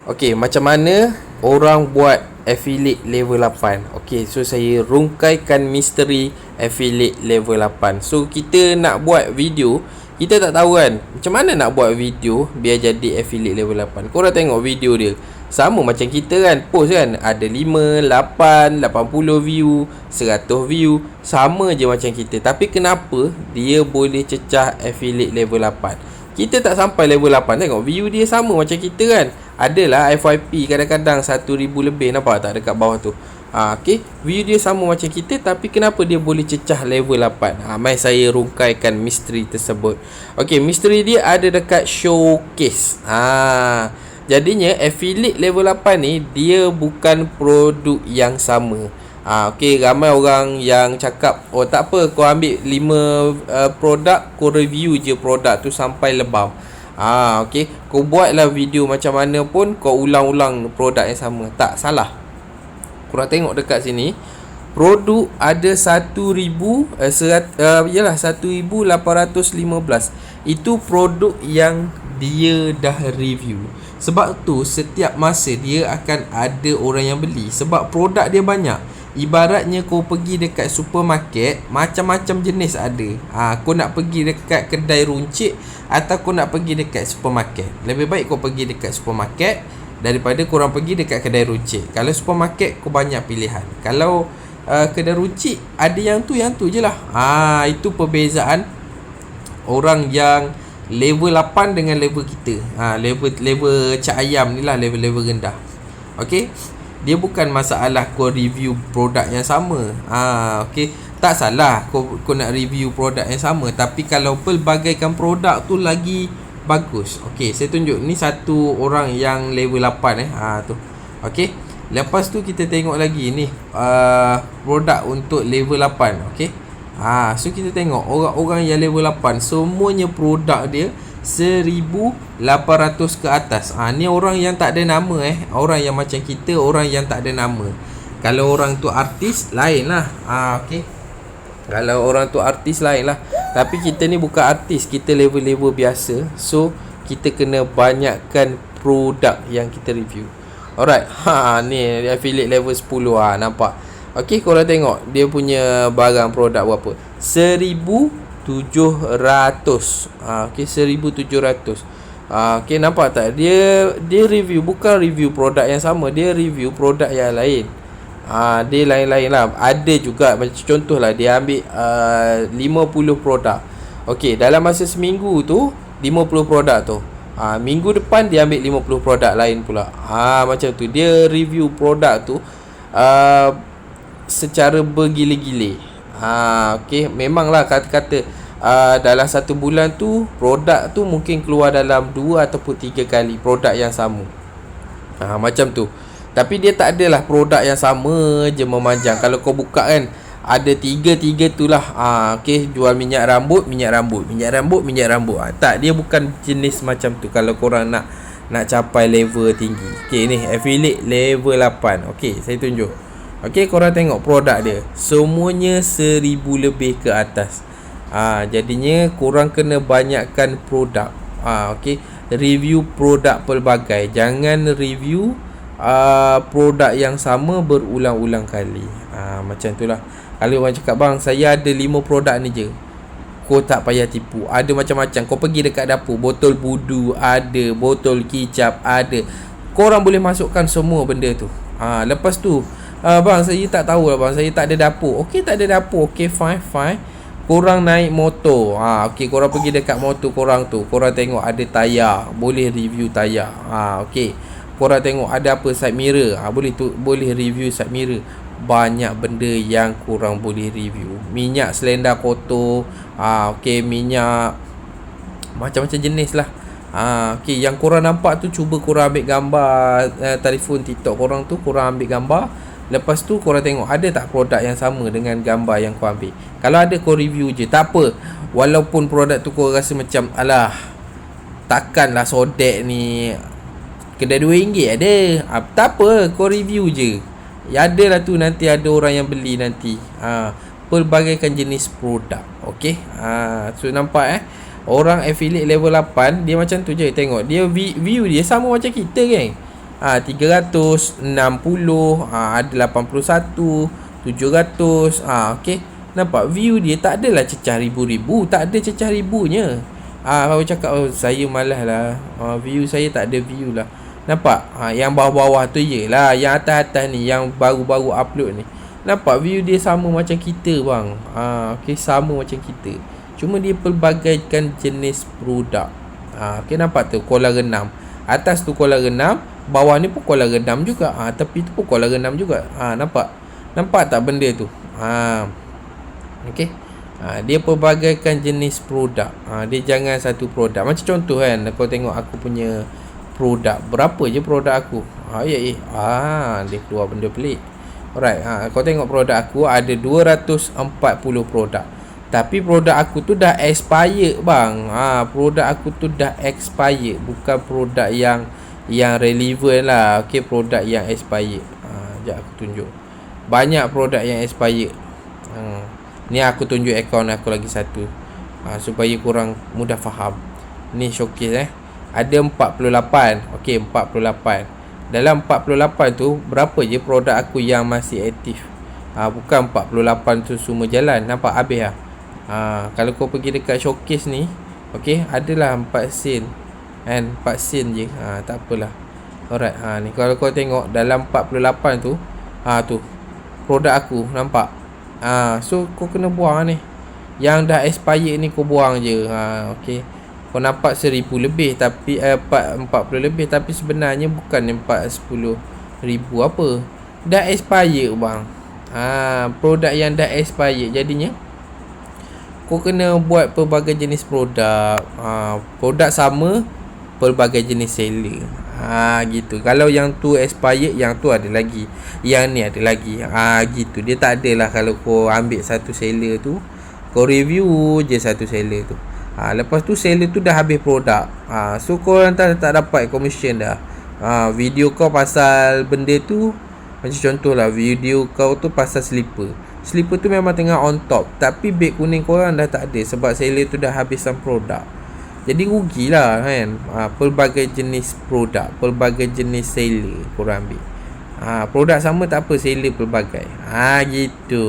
Okey, macam mana orang buat affiliate level 8? Okey, so saya rungkaikan misteri affiliate level 8. So kita nak buat video, kita tak tahu kan macam mana nak buat video biar jadi affiliate level 8. Korang tengok video dia, sama macam kita kan, post kan, ada 5, 8, 80 view, 100 view, sama je macam kita. Tapi kenapa dia boleh cecah affiliate level 8? Kita tak sampai level 8. Tengok view dia sama macam kita kan. Adalah FYP kadang-kadang 1000 lebih. Nampak tak dekat bawah tu? Okay, view dia sama macam kita, tapi kenapa dia boleh cecah level 8? Mai saya rungkaikan misteri tersebut. Okay, misteri dia ada dekat showcase. Jadinya affiliate level 8 ni dia bukan produk yang sama. Okay, ramai orang yang cakap, oh tak apa, kau ambil 5 produk, kau review je produk tu sampai lebam. Okay, kau buatlah video macam mana pun, kau ulang-ulang produk yang sama. Tak, salah. Korang tengok dekat sini, produk ada 1815. Itu produk yang dia dah review. Sebab tu setiap masa dia akan ada orang yang beli, sebab produk dia banyak. Ibaratnya kau pergi dekat supermarket, macam-macam jenis ada. Kau nak pergi dekat kedai runcit atau kau nak pergi dekat supermarket, lebih baik kau pergi dekat supermarket daripada korang pergi dekat kedai runcit. Kalau supermarket kau banyak pilihan, kalau kedai runcit ada yang tu je lah. Itu perbezaan orang yang level 8 dengan level kita. Level cak ayam ni lah, level rendah. Okay, dia bukan masalah kau review produk yang sama. Okay, tak salah kau nak review produk yang sama, tapi kalau pelbagaikan produk tu lagi bagus. Okay, saya tunjuk ni satu orang yang level 8 tu. Okay, lepas tu kita tengok lagi ni produk untuk level 8. Okay, so kita tengok orang-orang yang level 8 semuanya produk dia 1800 ke atas. Ni orang yang tak ada nama orang yang macam kita, orang yang tak ada nama. Kalau orang tu artis lain lah. Okay, kalau orang tu artis lain lah, tapi kita ni bukan artis, kita level-level biasa. So kita kena banyakkan produk yang kita review. Alright, ni affiliate level 10 nampak. Okay, korang tengok dia punya barang produk berapa, 1700. Okay, 1700. Okay, nampak tak? Dia review, bukan review produk yang sama, dia review produk yang lain. Dia lain-lain lah. Ada juga, macam contoh lah, dia ambil 50 produk. Okay, dalam masa seminggu tu 50 produk tu. Minggu depan dia ambil 50 produk lain pula. Macam tu dia review produk tu secara bergila-gila. Okay, memanglah kata-kata dalam satu bulan tu produk tu mungkin keluar dalam 2 ataupun 3 kali produk yang sama. Macam tu. Tapi dia tak adalah produk yang sama je memanjang. Kalau kau buka kan, ada 3 tu lah. Okay, jual minyak rambut. Tak, dia bukan jenis macam tu kalau korang nak capai level tinggi. Okay, ni affiliate level 8. Okay, saya tunjuk. Okay, korang tengok produk dia, semuanya 1000 lebih ke atas. Jadinya korang kena banyakkan produk. Okay, review produk pelbagai. Jangan review produk yang sama berulang-ulang kali. Macam tu lah. Kalau orang cakap, bang, saya ada 5 produk ni je, kau tak payah tipu. Ada macam-macam. Kau pergi dekat dapur, botol budu ada, botol kicap ada. Korang boleh masukkan semua benda tu. Lepas tu, bang, saya tak tahu lah bang, saya tak ada dapur. Okay, tak ada dapur. Okay, fine. Korang naik motor. Okay, korang pergi dekat motor korang tu, korang tengok ada tayar, boleh review tayar. Okay, korang tengok ada apa, side mirror. Boleh review side mirror. Banyak benda yang korang boleh review. Minyak selenda kotor. Okay, minyak macam-macam jenis lah. Okay, yang korang nampak tu, cuba korang ambil gambar telefon TikTok korang tu, korang ambil gambar. Lepas tu korang tengok ada tak produk yang sama dengan gambar yang kau ambil. Kalau ada, kau review je. Tak apa, walaupun produk tu kau rasa macam, alah, takkanlah sodek ni kedai RM2 ada. Tak apa, kau review je. Ya, ada lah tu, nanti ada orang yang beli nanti. Pelbagaikan jenis produk. Okay, so nampak orang affiliate level 8 dia macam tu je. Tengok dia view dia sama macam kita kan. 300, 60, ada 81, 700. Okey. Nampak view dia tak adalah cecah ribu-ribu, tak ada cecah ribunya. Kalau cakap saya malas lah, view saya tak ada view lah. Nampak? Yang bawah-bawah tu yelah, yang atas-atas ni, yang baru-baru upload ni, nampak view dia sama macam kita bang. Okey, sama macam kita. Cuma dia pelbagaikan jenis produk. Okey, nampak tu kolam renam. Atas tu kolam renam, bawah ni pun kolam renam juga. Tepi tu pun kolam renam juga. Nampak? Nampak tak benda tu? Okey. Dia pelbagaikan jenis produk. Dia jangan satu produk. Macam contoh kan, kau tengok aku punya produk. Berapa je produk aku? Dia keluar benda pelik. Alright, kau tengok produk aku ada 240 produk. Tapi produk aku tu dah expired bang. Produk aku tu dah expired, bukan produk yang relevant lah. Okey, produk yang expired. Sekejap aku tunjuk. Banyak produk yang expired. Ni aku tunjuk akaun aku lagi satu, supaya korang mudah faham. Ni showcase ada 48. Okey, 48. Dalam 48 tu, berapa je produk aku yang masih aktif? Bukan 48 tu semua jalan. Nampak habis lah. Kalau kau pergi dekat showcase ni, okey, adalah 4 sen. And 4 sen je. Tak apalah. Alright, ni kalau kau tengok dalam 48 tu, tu produk aku, nampak? So kau kena buang ni. Yang dah expired ni kau buang je. Okey. Kau nampak 1000 lebih, tapi 40 lebih, tapi sebenarnya bukan 10 ribu apa. Dah expired bang. Produk yang dah expired, jadinya kau kena buat pelbagai jenis produk. Produk sama, pelbagai jenis seller. Gitu. Kalau yang tu expired, yang tu ada lagi, yang ni ada lagi. Gitu. Dia tak adalah kalau kau ambil satu seller tu, kau review je satu seller tu. Lepas tu seller tu dah habis produk. So kau tak dapat commission dah. Video kau pasal benda tu, macam contoh lah, video kau tu pasal slipper. Slipper tu memang tengah on top, tapi beg kuning korang dah tak ada sebab seller tu dah habiskan produk. Jadi rugilah kan. Pelbagai jenis produk, pelbagai jenis seller korang ambil. Produk sama tak apa, seller pelbagai. Gitu.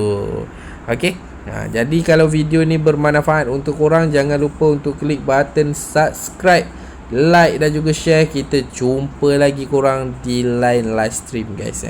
Okey. Jadi kalau video ni bermanfaat untuk korang, jangan lupa untuk klik button subscribe, like dan juga share. Kita jumpa lagi korang di lain live stream guys.